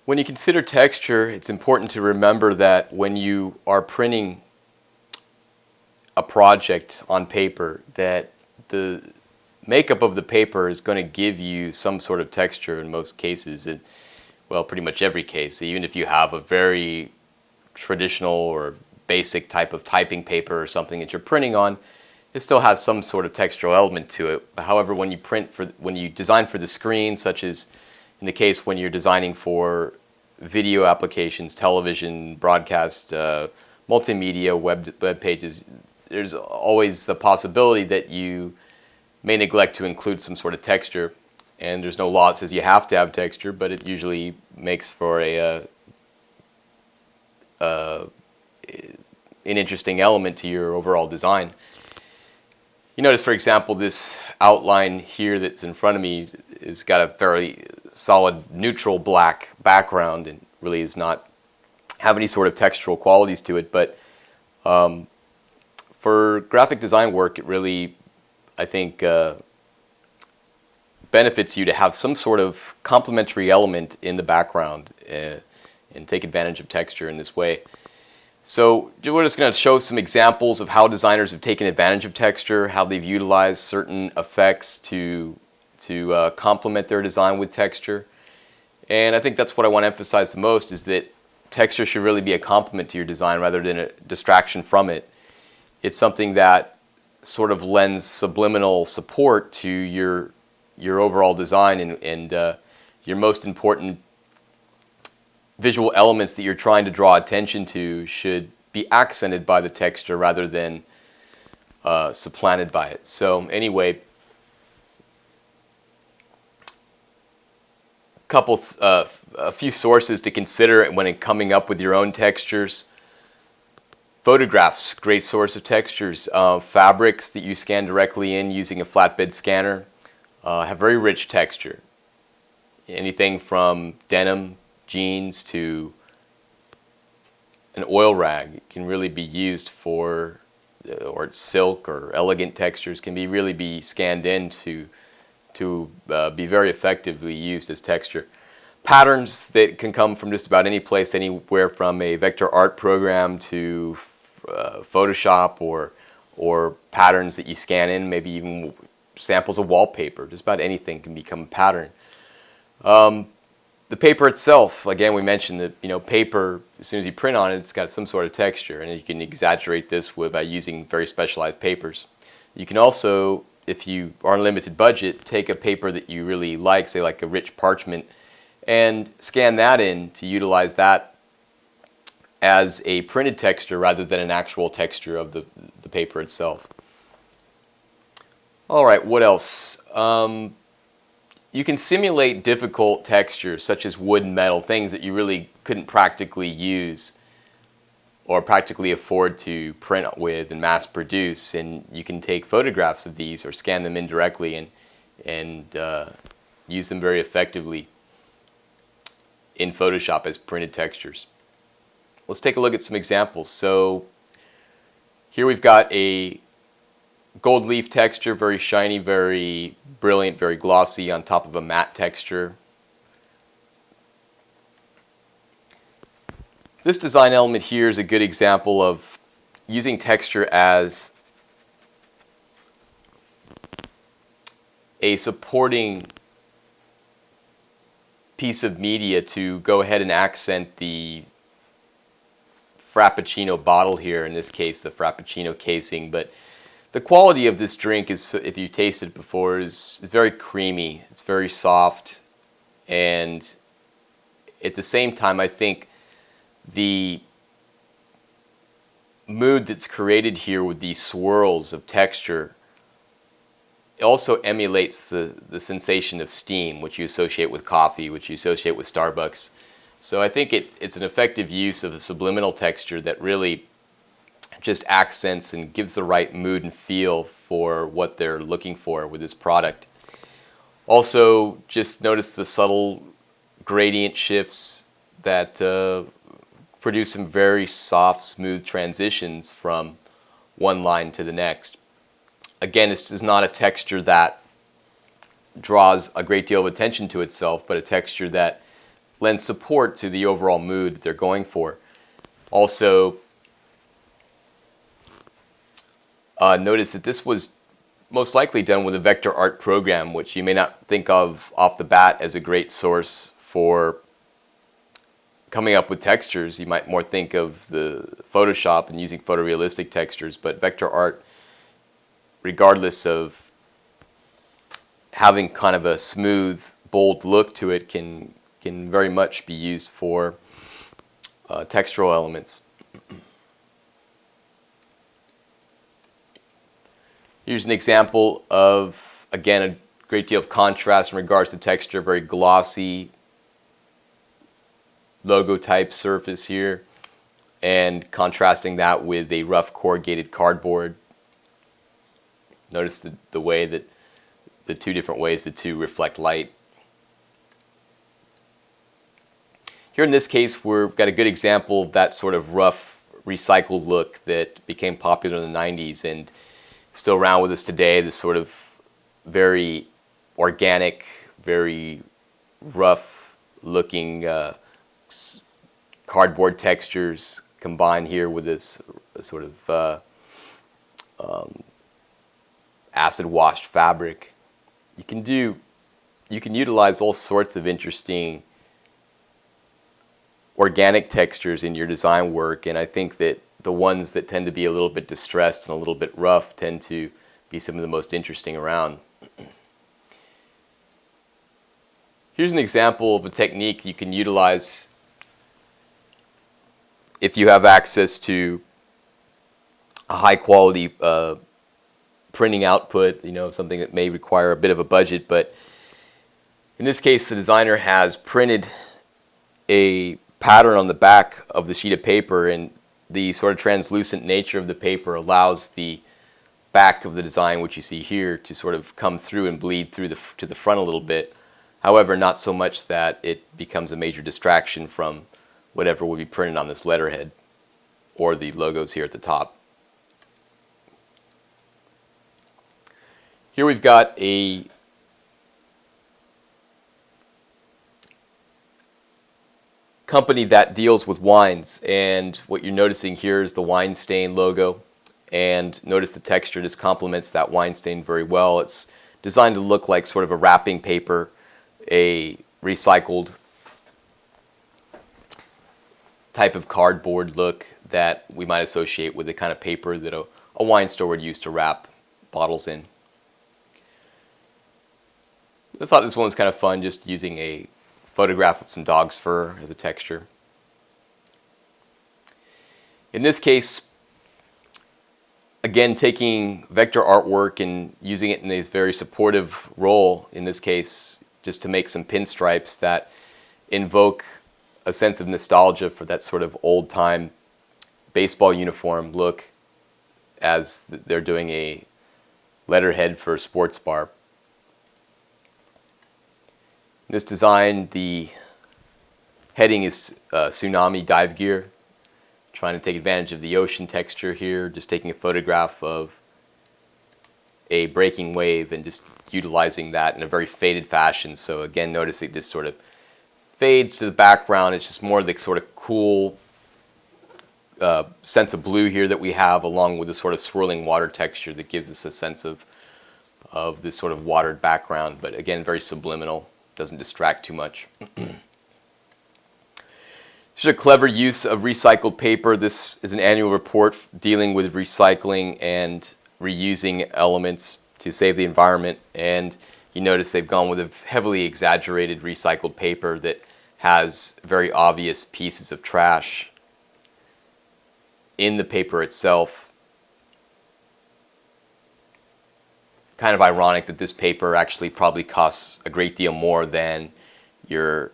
When you consider texture, it's important to remember that when you are printing a project on paper, that the makeup of the paper is going to give you some sort of texture in most cases. Well, pretty much every case. Even if you have a very traditional or basic type of typing paper or something that you're printing on, it still has some sort of textural element to it. However, when you design for the screen, such as in the case when you're designing for video applications, television, broadcast, multimedia, web pages, there's always the possibility that you may neglect to include some sort of texture. And there's no law that says you have to have texture, but it usually makes for an interesting element to your overall design. You notice, for example, this outline here that's in front of me has got a very solid neutral black background and really does not have any sort of textural qualities to it. But for graphic design work, it really, I think, benefits you to have some sort of complementary element in the background and take advantage of texture in this way. So we're just going to show some examples of how designers have taken advantage of texture, how they've utilized certain effects to complement their design with texture. And I think that's what I want to emphasize the most, is that texture should really be a complement to your design rather than a distraction from it. It's something that sort of lends subliminal support to your overall design and your most important visual elements that you're trying to draw attention to should be accented by the texture rather than supplanted by it. So anyway, a few sources to consider when coming up with your own textures. Photographs, great source of textures. Fabrics that you scan directly in using a flatbed scanner have very rich texture. Anything from denim, jeans to an oil rag can really be used for, or silk or elegant textures can really be scanned in to be very effectively used as texture. Patterns that can come from just about any place, anywhere from a vector art program to Photoshop or patterns that you scan in, maybe even samples of wallpaper. Just about anything can become a pattern. The paper itself, again, we mentioned that paper, as soon as you print on it, it's got some sort of texture, and you can exaggerate this by using very specialized papers. You can also, if you are on a limited budget, take a paper that you really like, say like a rich parchment, and scan that in to utilize that as a printed texture rather than an actual texture of the paper itself. All right, what else? You can simulate difficult textures such as wood and metal, things that you really couldn't practically use or practically afford to print with and mass produce, and you can take photographs of these or scan them in directly and use them very effectively in Photoshop as printed textures. Let's take a look at some examples. So here we've got a gold leaf texture, very shiny, very brilliant, very glossy on top of a matte texture. This design element here is a good example of using texture as a supporting piece of media to go ahead and accent the Frappuccino bottle here, in this case the Frappuccino casing. But the quality of this drink is, if you tasted it before, is very creamy. It's very soft, and at the same time, I think the mood that's created here with these swirls of texture also emulates the sensation of steam, which you associate with coffee, which you associate with Starbucks. So I think it's an effective use of a subliminal texture that really just accents and gives the right mood and feel for what they're looking for with this product. Also, just notice the subtle gradient shifts that produce some very soft, smooth transitions from one line to the next. Again, this is not a texture that draws a great deal of attention to itself, but a texture that lends support to the overall mood that they're going for. Also, notice that this was most likely done with a vector art program, which you may not think of off the bat as a great source for coming up with textures. You might more think of the Photoshop and using photorealistic textures, but vector art, regardless of having kind of a smooth, bold look to it, can very much be used for textural elements. Here's an example of, again, a great deal of contrast in regards to texture, very glossy logo type surface here, and contrasting that with a rough corrugated cardboard. Notice the way that the two different ways the two reflect light. Here in this case, we've got a good example of that sort of rough recycled look that became popular in the 90s and still around with us today. This sort of very organic, very rough looking cardboard textures combined here with this sort of acid washed fabric. You can utilize all sorts of interesting organic textures in your design work, and I think that the ones that tend to be a little bit distressed and a little bit rough tend to be some of the most interesting around. Here's an example of a technique you can utilize if you have access to a high quality printing output, something that may require a bit of a budget, but in this case the designer has printed a pattern on the back of the sheet of paper, and the sort of translucent nature of the paper allows the back of the design, which you see here, to sort of come through and bleed through to the front a little bit. However, not so much that it becomes a major distraction from whatever will be printed on this letterhead or the logos here at the top. Here we've got a company that deals with wines, and what you're noticing here is the wine stain logo, and notice the texture just complements that wine stain very well. It's designed to look like sort of a wrapping paper, a recycled type of cardboard look that we might associate with the kind of paper that a wine store would use to wrap bottles in. I thought this one was kind of fun, just using a photograph of some dog's fur as a texture. In this case, again, taking vector artwork and using it in this very supportive role, in this case, just to make some pinstripes that invoke a sense of nostalgia for that sort of old-time baseball uniform look as they're doing a letterhead for a sports bar. In this design, the heading is Tsunami Dive Gear, trying to take advantage of the ocean texture here, just taking a photograph of a breaking wave and just utilizing that in a very faded fashion. So again, notice it just sort of fades to the background. It's just more the sort of cool sense of blue here that we have, along with the sort of swirling water texture that gives us a sense of this sort of watered background, but again, very subliminal. Doesn't distract too much. Here's a clever use of recycled paper. This is an annual report dealing with recycling and reusing elements to save the environment, and you notice they've gone with a heavily exaggerated recycled paper that has very obvious pieces of trash in the paper itself. Kind of ironic that this paper actually probably costs a great deal more than your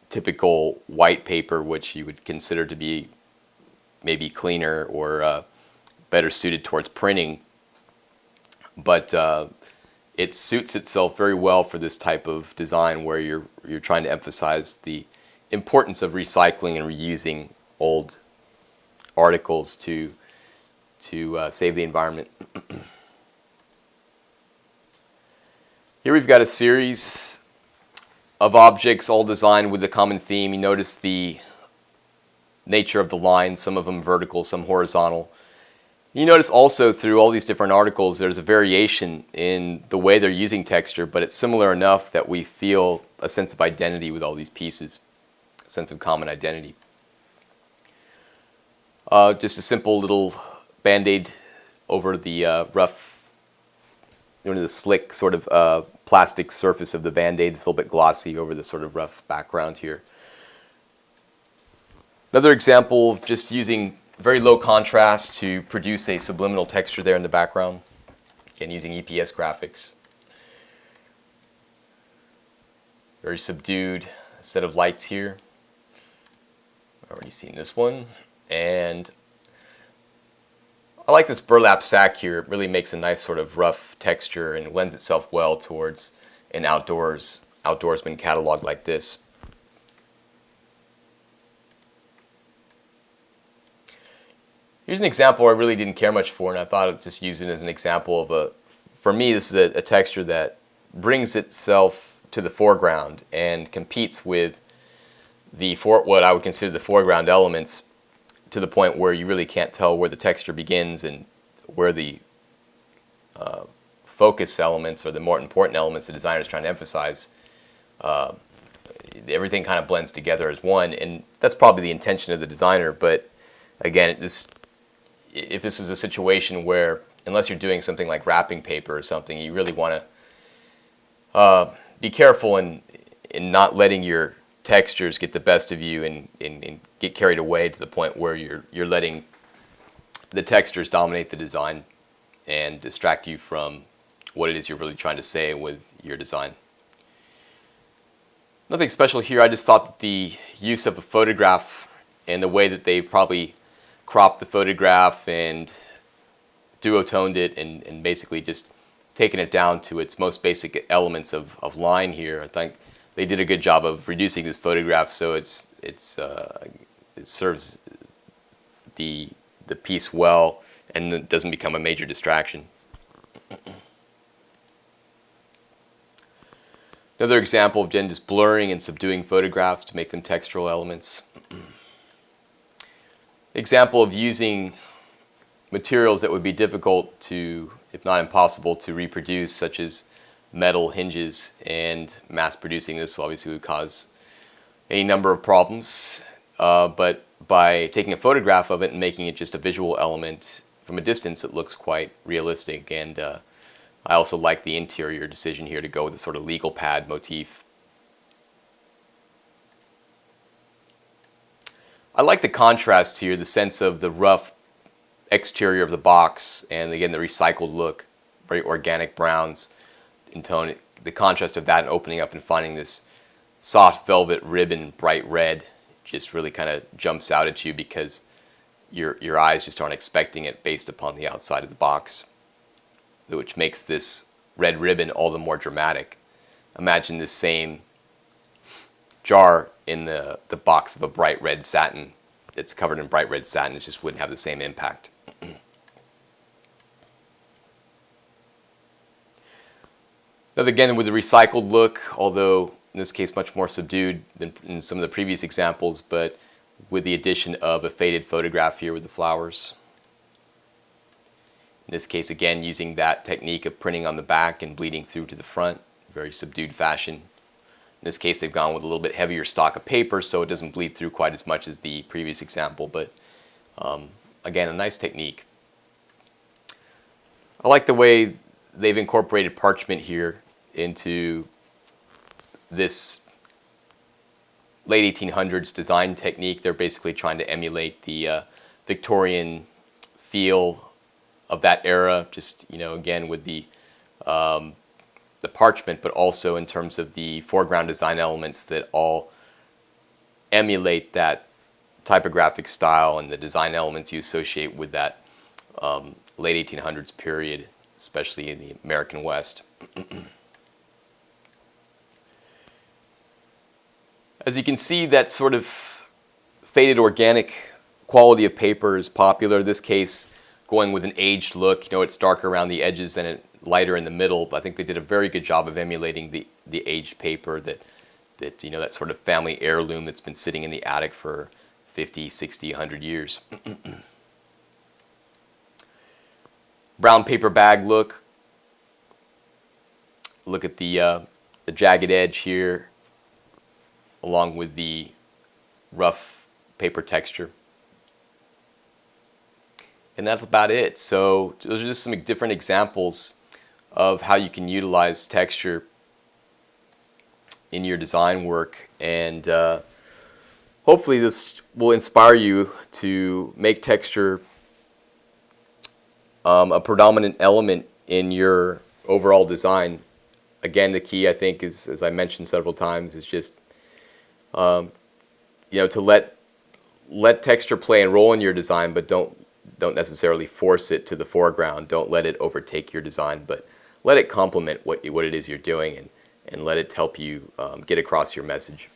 typical white paper, which you would consider to be maybe cleaner or better suited towards printing. But it suits itself very well for this type of design where you're trying to emphasize the importance of recycling and reusing old articles to save the environment. Here we've got a series of objects all designed with a common theme. You notice the nature of the lines, some of them vertical, some horizontal. You notice also through all these different articles there's a variation in the way they're using texture, but it's similar enough that we feel a sense of identity with all these pieces, a sense of common identity. Just a simple little band-aid over the rough, the slick sort of plastic surface of the band-aid. It's a little bit glossy over the sort of rough background here. Another example of just using very low contrast to produce a subliminal texture there in the background. Again, using EPS graphics. Very subdued set of lights here. I've already seen this one. And I like this burlap sack here. It really makes a nice sort of rough texture and lends itself well towards an outdoorsman catalog like this. Here's an example I really didn't care much for, and I thought I'd just use it as an example of for me, this is a texture that brings itself to the foreground and competes with what I would consider the foreground elements to the point where you really can't tell where the texture begins and where the focus elements or the more important elements the designer is trying to emphasize. Everything kind of blends together as one, and that's probably the intention of the designer. But again, if this was a situation where, unless you're doing something like wrapping paper or something, you really want to be careful in not letting your textures get the best of you and get carried away to the point where you're letting the textures dominate the design and distract you from what it is you're really trying to say with your design. Nothing special here. I just thought that the use of a photograph and the way that they probably cropped the photograph and duotoned it and basically just taken it down to its most basic elements of line here. I think they did a good job of reducing this photograph so it serves the piece well and it doesn't become a major distraction. Another example of just blurring and subduing photographs to make them textural elements. Example of using materials that would be difficult to, if not impossible, to reproduce, such as metal hinges, and mass producing this obviously would cause a number of problems. But by taking a photograph of it and making it just a visual element from a distance, it looks quite realistic. And I also like the interior decision here to go with a sort of legal pad motif. I like the contrast here, the sense of the rough exterior of the box and again the recycled look, very organic browns in tone. The contrast of that and opening up and finding this soft velvet ribbon, bright red, just really kind of jumps out at you because your eyes just aren't expecting it based upon the outside of the box, which makes this red ribbon all the more dramatic. Imagine this same jar in the box of a bright red satin that's covered in bright red satin. It just wouldn't have the same impact. Now again, with the recycled look, although in this case much more subdued than in some of the previous examples, but with the addition of a faded photograph here with the flowers. In this case, again, using that technique of printing on the back and bleeding through to the front, very subdued fashion. In this case, they've gone with a little bit heavier stock of paper, so it doesn't bleed through quite as much as the previous example, but again, a nice technique. I like the way they've incorporated parchment here into this late 1800s design technique. They're basically trying to emulate the Victorian feel of that era, just, again, with the parchment, but also in terms of the foreground design elements that all emulate that typographic style and the design elements you associate with that late 1800s period, especially in the American West. As you can see, that sort of faded organic quality of paper is popular. In this case, going with an aged look. It's darker around the edges than lighter in the middle, but I think they did a very good job of emulating the aged paper that that, that sort of family heirloom that's been sitting in the attic for 50, 60, 100 years. Brown paper bag look. Look at the jagged edge here, along with the rough paper texture. And that's about it. So those are just some different examples of how you can utilize texture in your design work, and hopefully this will inspire you to make texture a predominant element in your overall design. Again, the key, I think, is, as I mentioned several times, is just to let texture play a role in your design, but don't necessarily force it to the foreground. Don't let it overtake your design, but let it complement what it is you're doing, and let it help you get across your message.